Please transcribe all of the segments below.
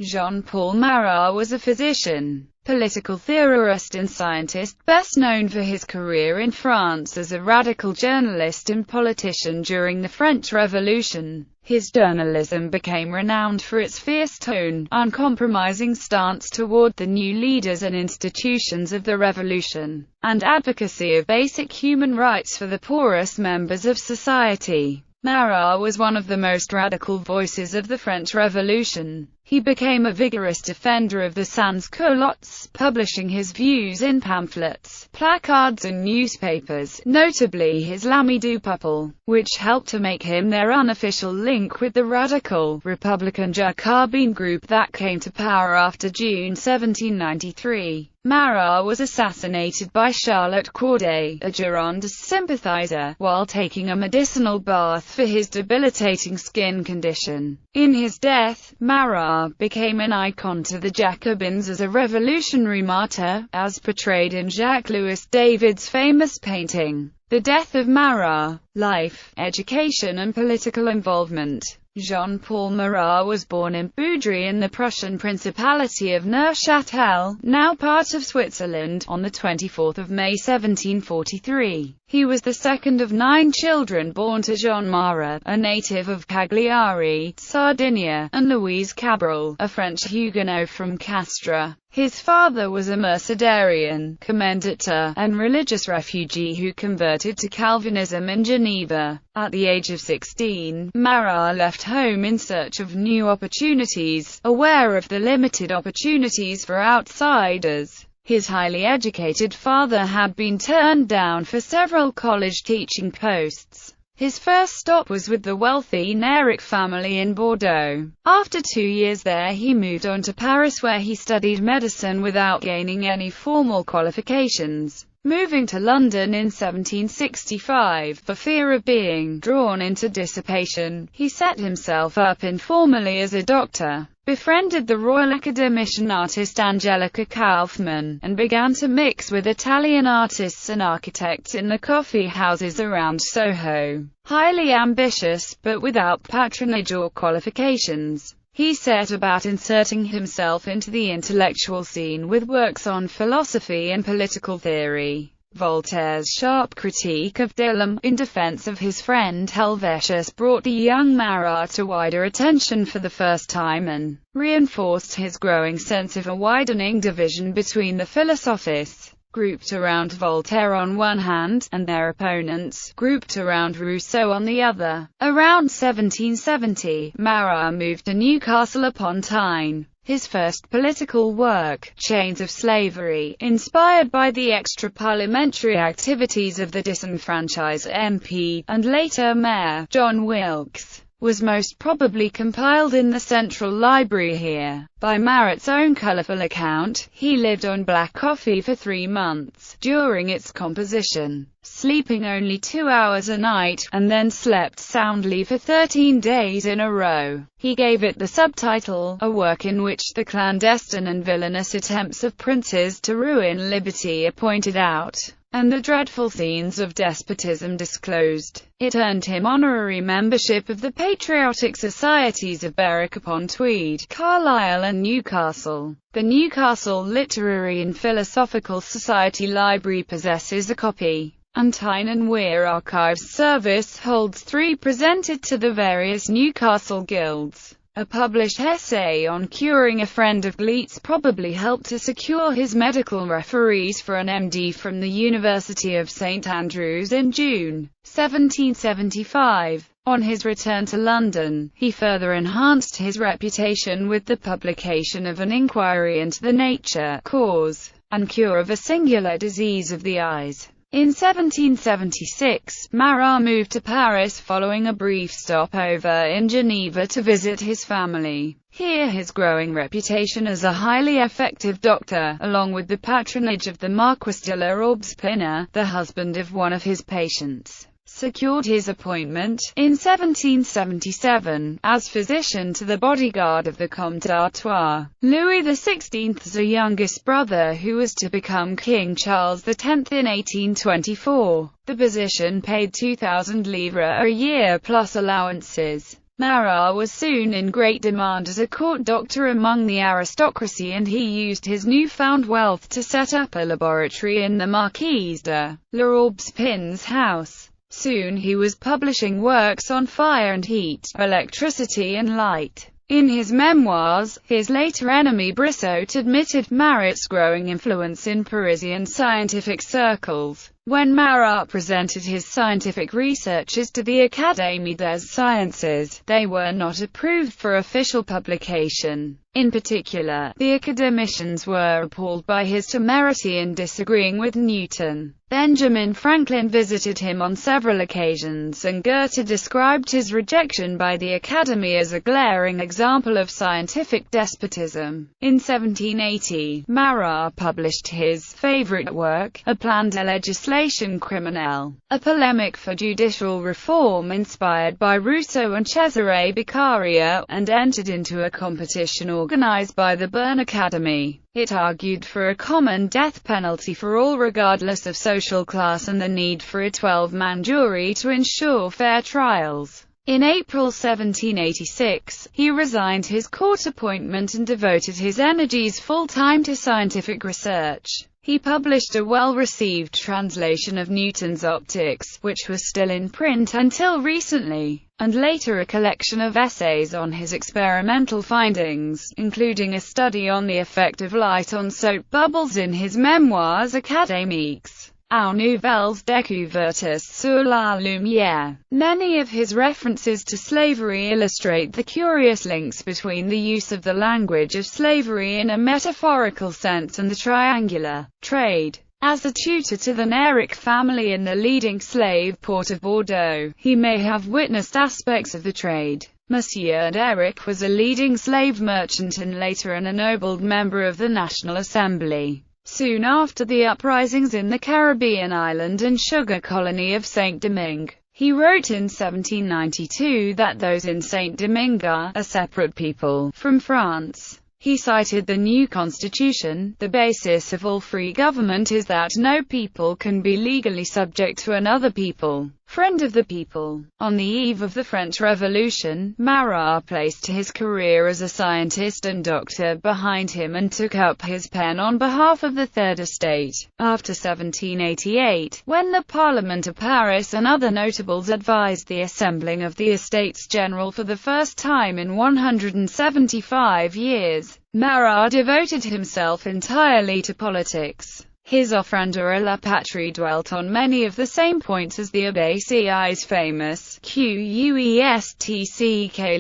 Jean-Paul Marat was a physician, political theorist and scientist, best known for his career in France as a radical journalist and politician during the French Revolution. His journalism became renowned for its fierce tone, uncompromising stance toward the new leaders and institutions of the revolution, and advocacy of basic human rights for the poorest members of society. Marat was one of the most radical voices of the French Revolution. He became a vigorous defender of the sans-culottes, publishing his views in pamphlets, placards and newspapers, notably his L'Ami du Peuple, which helped to make him their unofficial link with the radical, Republican Jacobin group that came to power after June 1793. Marat was assassinated by Charlotte Corday, a Girondist sympathizer, while taking a medicinal bath for his debilitating skin condition. In his death, Marat became an icon to the Jacobins as a revolutionary martyr, as portrayed in Jacques-Louis David's famous painting, The Death of Marat. Life, education and political involvement. Jean-Paul Marat was born in Boudry in the Prussian Principality of Neuchâtel, now part of Switzerland, on 24 May 1743. He was the second of 9 children born to Jean Marat, a native of Cagliari, Sardinia, and Louise Cabral, a French Huguenot from Castres. His father was a Mercedarian, commendator, and religious refugee who converted to Calvinism in Geneva. At the age of 16, Marat left home in search of new opportunities, aware of the limited opportunities for outsiders. His highly educated father had been turned down for several college teaching posts. His first stop was with the wealthy Néric family in Bordeaux. After 2 years there he moved on to Paris where he studied medicine without gaining any formal qualifications. Moving to London in 1765, for fear of being drawn into dissipation, he set himself up informally as a doctor, befriended the Royal Academician artist Angelica Kauffmann, and began to mix with Italian artists and architects in the coffee houses around Soho. Highly ambitious, but without patronage or qualifications, he set about inserting himself into the intellectual scene with works on philosophy and political theory. Voltaire's sharp critique of Delhomme, in defense of his friend Helvetius, brought the young Marat to wider attention for the first time and reinforced his growing sense of a widening division between the philosophists, grouped around Voltaire on one hand, and their opponents, grouped around Rousseau on the other. Around 1770, Marat moved to Newcastle upon Tyne. His first political work, Chains of Slavery, inspired by the extra-parliamentary activities of the disenfranchised MP, and later Mayor, John Wilkes, was most probably compiled in the Central Library here. By Marat's own colourful account, he lived on black coffee for 3 months during its composition, sleeping only 2 hours a night, and then slept soundly for 13 days in a row. He gave it the subtitle, a work in which the clandestine and villainous attempts of princes to ruin liberty are pointed out, and the dreadful scenes of despotism disclosed. It earned him honorary membership of the patriotic societies of Berwick-upon-Tweed, Carlisle and Newcastle. The Newcastle Literary and Philosophical Society Library possesses a copy, and Tyne and Wear Archives Service holds 3 presented to the various Newcastle guilds. A published essay on curing a friend of Gleat's probably helped to secure his medical referees for an MD from the University of St Andrews in June 1775. On his return to London, he further enhanced his reputation with the publication of an inquiry into the nature, cause, and cure of a singular disease of the eyes. In 1776, Marat moved to Paris following a brief stopover in Geneva to visit his family. Here his growing reputation as a highly effective doctor, along with the patronage of the Marquis de la Robespierre, the husband of one of his patients, secured his appointment, in 1777, as physician to the bodyguard of the Comte d'Artois, Louis XVI's youngest brother who was to become King Charles X in 1824. The position paid 2,000 livres a year plus allowances. Marat was soon in great demand as a court doctor among the aristocracy, and he used his newfound wealth to set up a laboratory in the Marquise de l'Orbespin's house. Soon he was publishing works on fire and heat, electricity and light. In his memoirs, his later enemy Brissot admitted Marat's growing influence in Parisian scientific circles. When Marat presented his scientific researches to the Académie des Sciences, they were not approved for official publication. In particular, the academicians were appalled by his temerity in disagreeing with Newton. Benjamin Franklin visited him on several occasions, and Goethe described his rejection by the Academy as a glaring example of scientific despotism. In 1780, Marat published his favorite work, A Plan de Legislation Criminelle, a polemic for judicial reform inspired by Rousseau and Cesare Beccaria, and entered into a competition organized by the Bern Academy. It argued for a common death penalty for all regardless of social class and the need for a 12-man jury to ensure fair trials. In April 1786, he resigned his court appointment and devoted his energies full-time to scientific research. He published a well-received translation of Newton's Optics, which was still in print until recently, and later a collection of essays on his experimental findings, including a study on the effect of light on soap bubbles in his memoirs académiques, Aux Nouvelles Découvertes sur la Lumière. Many of his references to slavery illustrate the curious links between the use of the language of slavery in a metaphorical sense and the triangular trade. As a tutor to the Néric family in the leading slave port of Bordeaux, he may have witnessed aspects of the trade. Monsieur Néric was a leading slave merchant and later an ennobled member of the National Assembly. Soon after the uprisings in the Caribbean island and sugar colony of Saint-Domingue, he wrote in 1792 that those in Saint-Domingue are a separate people from France. He cited the new constitution: the basis of all free government is that no people can be legally subject to another people. Friend of the people. On the eve of the French Revolution, Marat placed his career as a scientist and doctor behind him and took up his pen on behalf of the Third Estate. After 1788, when the Parlement of Paris and other notables advised the assembling of the Estates General for the first time in 175 years, Marat devoted himself entirely to politics. His offrande à la patrie dwelt on many of the same points as the Abbé's famous Questc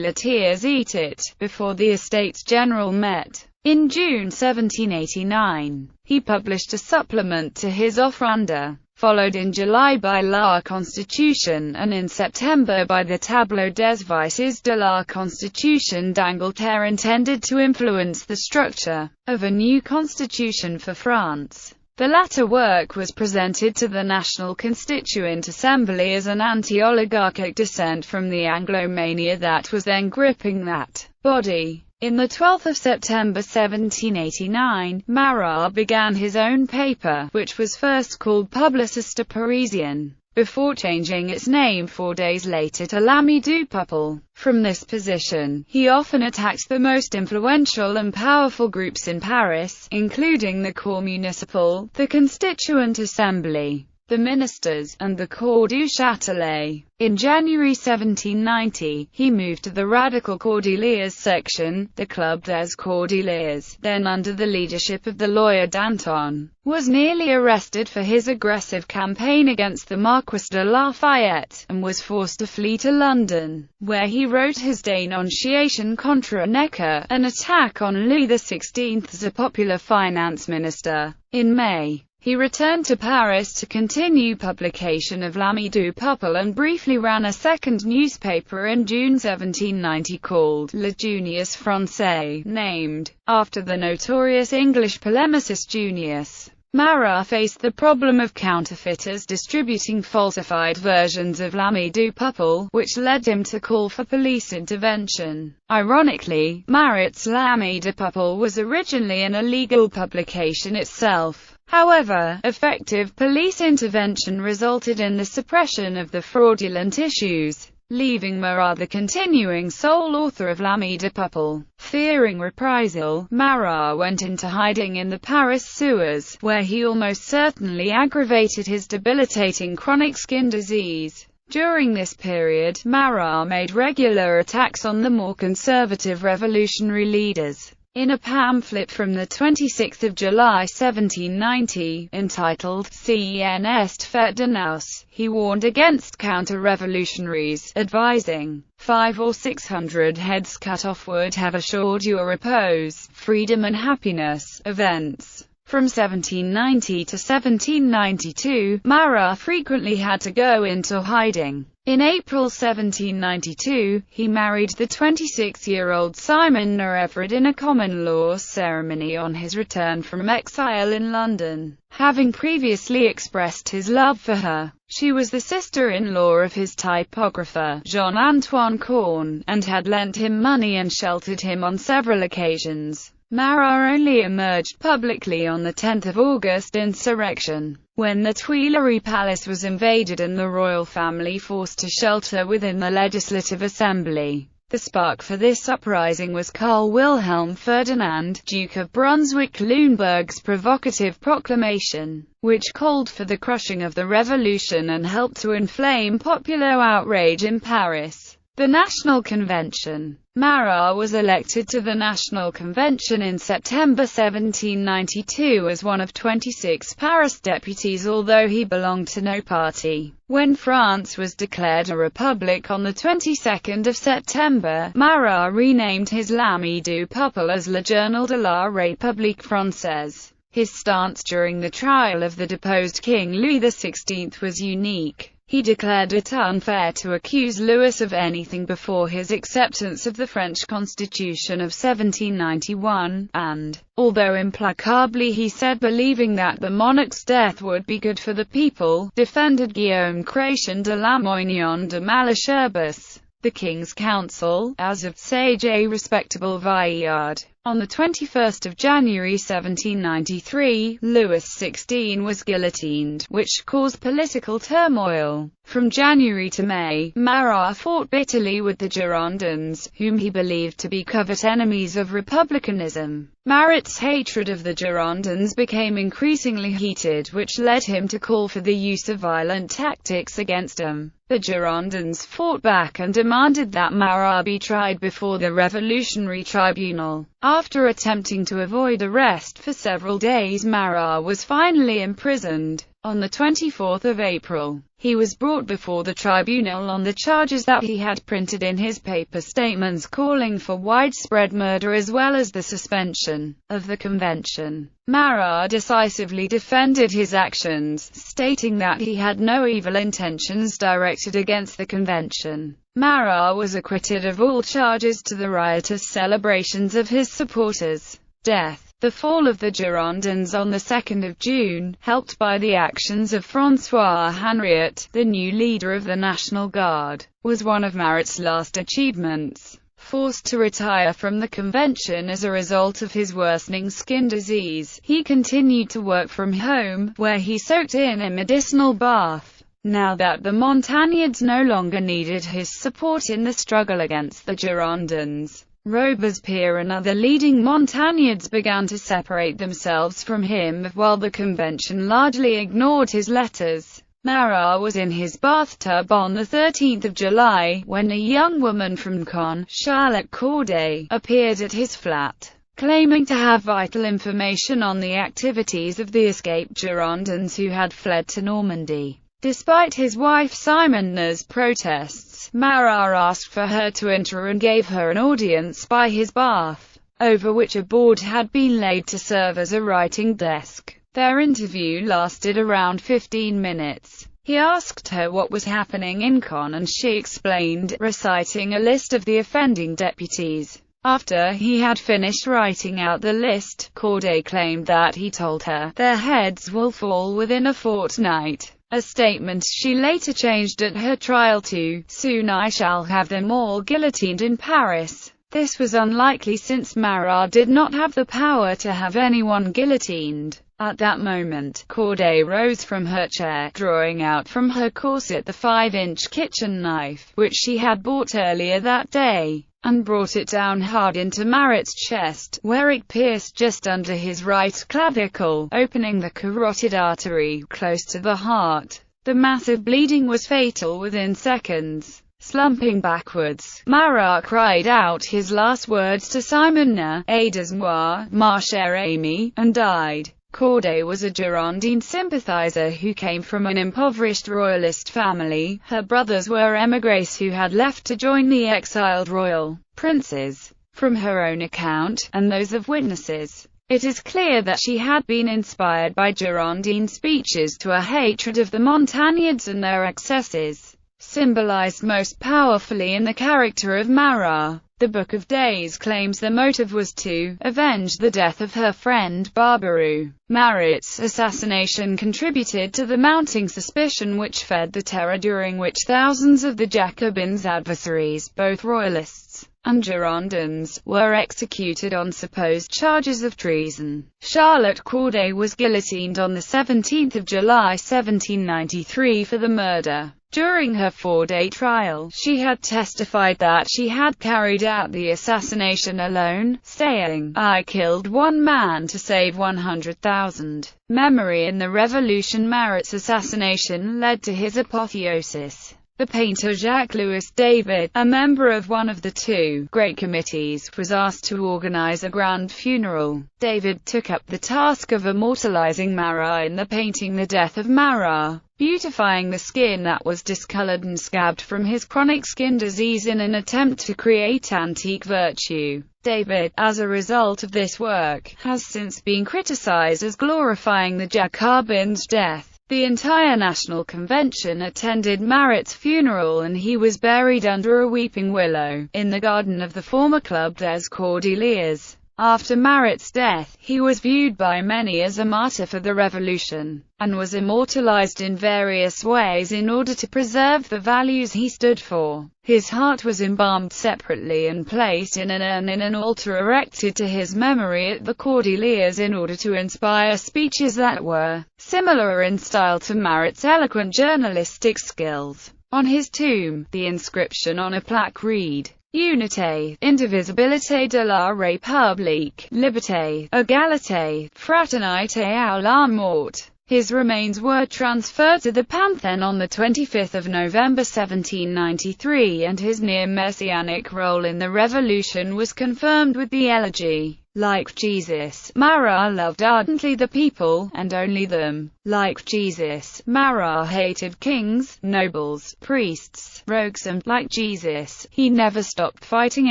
le tiers etit, before the Estates General met. In June 1789, he published a supplement to his offrande, followed in July by La Constitution, and in September by the Tableau des Vices de la Constitution d'Angleterre, intended to influence the structure of a new constitution for France. The latter work was presented to the National Constituent Assembly as an anti-oligarchic dissent from the Anglomania that was then gripping that body. In the 12th of September 1789, Marat began his own paper, which was first called Publiciste Parisien, before changing its name 4 days later to L'Ami du Peuple. From this position, he often attacked the most influential and powerful groups in Paris, including the Corps Municipal, the Constituent Assembly, the Ministers, and the Corps du Châtelet. In January 1790, he moved to the Radical Cordeliers section. The Club des Cordeliers, then under the leadership of the lawyer Danton, was nearly arrested for his aggressive campaign against the Marquis de Lafayette, and was forced to flee to London, where he wrote his Dénonciation contre Necker, an attack on Louis XVI as a popular finance minister. In May, he returned to Paris to continue publication of L'Ami du Peuple and briefly ran a second newspaper in June 1790 called Le Junius Français, named after the notorious English polemicist Junius. Marat faced the problem of counterfeiters distributing falsified versions of L'Ami du Peuple, which led him to call for police intervention. Ironically, Marat's L'Ami du Peuple was originally an illegal publication itself. However, effective police intervention resulted in the suppression of the fraudulent issues. leaving Marat the continuing sole author of L'Ami du Peuple. Fearing reprisal, Marat went into hiding in the Paris sewers, where he almost certainly aggravated his debilitating chronic skin disease. During this period, Marat made regular attacks on the more conservative revolutionary leaders. In a pamphlet from 26 July 1790, entitled "CN est fait de nous," he warned against counter-revolutionaries, advising, 500 or 600 heads cut off would have assured you a repose, freedom and happiness. Events from 1790 to 1792, Marat frequently had to go into hiding. In April 1792, he married the 26-year-old Simon Everett in a common-law ceremony on his return from exile in London, having previously expressed his love for her. She was the sister-in-law of his typographer, Jean-Antoine Corn, and had lent him money and sheltered him on several occasions. Marat only emerged publicly on the 10th of August insurrection, when the Tuileries Palace was invaded and the royal family forced to shelter within the Legislative Assembly. The spark for this uprising was Karl Wilhelm Ferdinand, Duke of Brunswick-Luneburg's provocative proclamation, which called for the crushing of the revolution and helped to inflame popular outrage in Paris. The National Convention. Marat was elected to the National Convention in September 1792 as one of 26 Paris deputies, although he belonged to no party. When France was declared a republic on the 22nd of September, Marat renamed his L'Ami du Peuple as Le Journal de la République Française. His stance during the trial of the deposed King Louis XVI was unique. He declared it unfair to accuse Louis of anything before his acceptance of the French Constitution of 1791, and, although implacably he said believing that the monarch's death would be good for the people, defended Guillaume Chrétien de Lamoignon de Malesherbes, the King's Counsel, as a sage a respectable vieillard. On 21 January 1793, Louis XVI was guillotined, which caused political turmoil. From January to May, Marat fought bitterly with the Girondins, whom he believed to be covert enemies of republicanism. Marat's hatred of the Girondins became increasingly heated, which led him to call for the use of violent tactics against them. The Girondins fought back and demanded that Marat be tried before the Revolutionary Tribunal. After attempting to avoid arrest for several days, Marat was finally imprisoned. On 24 April, he was brought before the tribunal on the charges that he had printed in his paper statements calling for widespread murder as well as the suspension of the convention. Marat decisively defended his actions, stating that he had no evil intentions directed against the convention. Marat was acquitted of all charges to the riotous celebrations of his supporters' death. The fall of the Girondins on 2 June, helped by the actions of François Henriot, the new leader of the National Guard, was one of Marat's last achievements. Forced to retire from the convention as a result of his worsening skin disease, he continued to work from home, where he soaked in a medicinal bath. Now that the Montagnards no longer needed his support in the struggle against the Girondins, Robespierre and other leading Montagnards began to separate themselves from him, while the convention largely ignored his letters. Marat was in his bathtub on 13 July, when a young woman from Caen, Charlotte Corday, appeared at his flat, claiming to have vital information on the activities of the escaped Girondins who had fled to Normandy. Despite his wife Simonne's protests, Marat asked for her to enter and gave her an audience by his bath, over which a board had been laid to serve as a writing desk. Their interview lasted around 15 minutes. He asked her what was happening in Caen and she explained, reciting a list of the offending deputies. After he had finished writing out the list, Corday claimed that he told her, "Their heads will fall within a fortnight," a statement she later changed at her trial to, "Soon I shall have them all guillotined in Paris." This was unlikely since Marat did not have the power to have anyone guillotined. At that moment, Corday rose from her chair, drawing out from her corset the 5-inch kitchen knife, which she had bought earlier that day, and brought it down hard into Marat's chest, where it pierced just under his right clavicle, opening the carotid artery, close to the heart. The massive bleeding was fatal within seconds. Slumping backwards, Marat cried out his last words to Simon: "Aidez-moi, ma chère amie," and died. Corday was a Girondin sympathizer who came from an impoverished royalist family. Her brothers were émigrés who had left to join the exiled royal princes. From her own account, and those of witnesses, it is clear that she had been inspired by Girondin speeches to a hatred of the Montagnards and their excesses, symbolized most powerfully in the character of Marat. The Book of Days claims the motive was to avenge the death of her friend Barbaroux. Marat's assassination contributed to the mounting suspicion which fed the terror during which thousands of the Jacobins' adversaries, both royalists and Girondins, were executed on supposed charges of treason. Charlotte Corday was guillotined on 17 July 1793 for the murder. During her 4-day trial, she had testified that she had carried out the assassination alone, saying, "I killed one man to save 100,000. Memory in the Revolution. Marat's assassination led to his apotheosis. The painter Jacques-Louis David, a member of one of the two great committees, was asked to organize a grand funeral. David took up the task of immortalizing Marat in the painting The Death of Marat, beautifying the skin that was discolored and scabbed from his chronic skin disease in an attempt to create antique virtue. David, as a result of this work, has since been criticized as glorifying the Jacobins' death. The entire National Convention attended Marat's funeral and he was buried under a weeping willow, in the garden of the former Club des Cordeliers. After Marat's death, he was viewed by many as a martyr for the revolution, and was immortalized in various ways in order to preserve the values he stood for. His heart was embalmed separately and placed in an urn in an altar erected to his memory at the Cordeliers in order to inspire speeches that were similar in style to Marat's eloquent journalistic skills. On his tomb, the inscription on a plaque read: Unité, indivisibilité de la République, liberté, égalité, fraternité à la mort. His remains were transferred to the Panthéon on 25 November 1793, and his near-messianic role in the revolution was confirmed with the elegy. Like Jesus, Marat loved ardently the people, and only them. Like Jesus, Marat hated kings, nobles, priests, rogues and, like Jesus, he never stopped fighting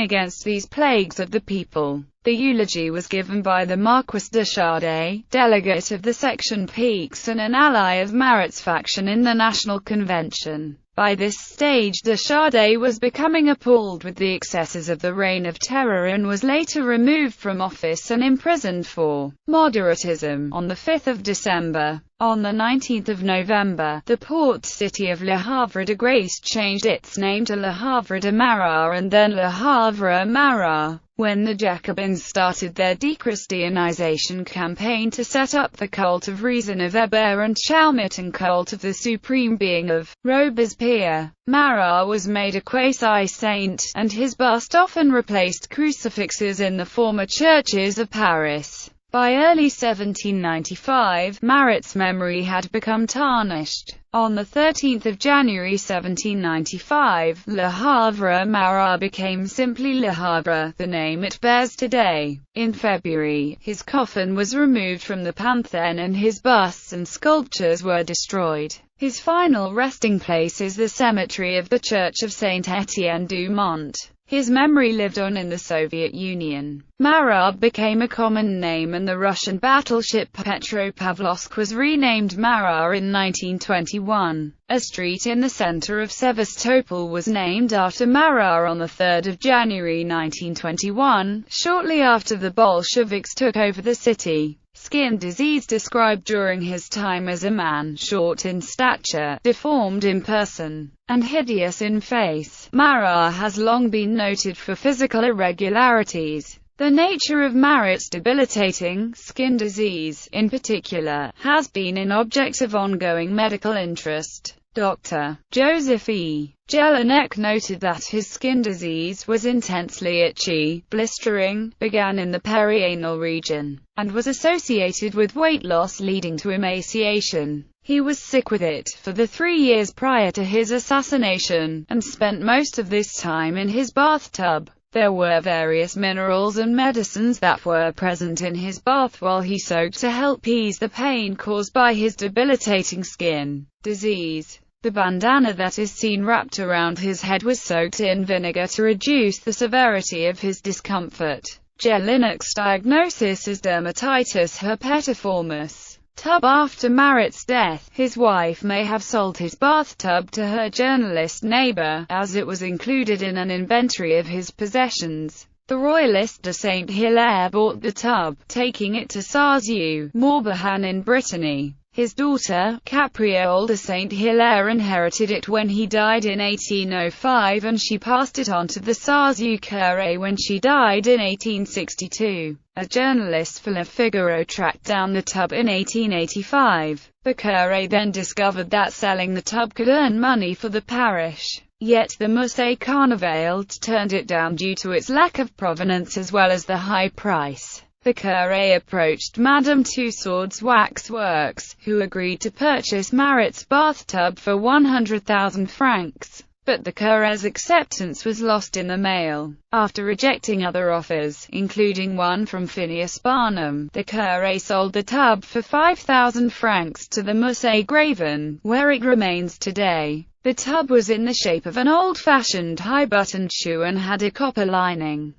against these plagues of the people. The eulogy was given by the Marquis de Chardin, delegate of the Section Peaks and an ally of Marat's faction in the National Convention. By this stage de Chardin was becoming appalled with the excesses of the Reign of Terror and was later removed from office and imprisoned for moderatism. On 5 December, on 19 November, the port city of Le Havre de Grace changed its name to Le Havre de Marat and then Le Havre Marat, when the Jacobins started their dechristianization campaign to set up the cult of reason of Hébert and Chalmette and cult of the supreme being of Robespierre. Marat was made a quasi-saint, and his bust often replaced crucifixes in the former churches of Paris. By early 1795, Marat's memory had become tarnished. On 13 January 1795, Le Havre Marat became simply Le Havre, the name it bears today. In February, his coffin was removed from the Panthéon and his busts and sculptures were destroyed. His final resting place is the cemetery of the Church of Saint-Étienne-du-Mont. His memory lived on in the Soviet Union. Marat became a common name and the Russian battleship Petropavlovsk was renamed Marat in 1921. A street in the center of Sevastopol was named after Marat on 3 January 1921, shortly after the Bolsheviks took over the city. Skin disease described during his time as a man short in stature, deformed in person, and hideous in face. Marat has long been noted for physical irregularities. The nature of Marat's debilitating skin disease, in particular, has been an object of ongoing medical interest. Dr. Joseph E. Jelinek noted that his skin disease was intensely itchy, blistering, began in the perianal region, and was associated with weight loss leading to emaciation. He was sick with it for the 3 years prior to his assassination, and spent most of this time in his bathtub. There were various minerals and medicines that were present in his bath while he soaked to help ease the pain caused by his debilitating skin disease. The bandana that is seen wrapped around his head was soaked in vinegar to reduce the severity of his discomfort. Jelinek's diagnosis is dermatitis herpetiformis. Tub. After Marat's death, his wife may have sold his bathtub to her journalist neighbor, as it was included in an inventory of his possessions. The royalist de Saint-Hilaire bought the tub, taking it to Sarzeau-Morbihan in Brittany. His daughter, Capriole de Saint-Hilaire, inherited it when he died in 1805, and she passed it on to the Sarzeau curé when she died in 1862. A journalist for Le Figaro tracked down the tub in 1885. The curé then discovered that selling the tub could earn money for the parish. Yet the Musée Carnavalet turned it down due to its lack of provenance as well as the high price. The curé approached Madame Tussaud's Waxworks, who agreed to purchase Marat's bathtub for 100,000 francs. But the curé's acceptance was lost in the mail. After rejecting other offers, including one from Phineas Barnum, the curé sold the tub for 5,000 francs to the Musée Graven, where it remains today. The tub was in the shape of an old-fashioned high-buttoned shoe and had a copper lining.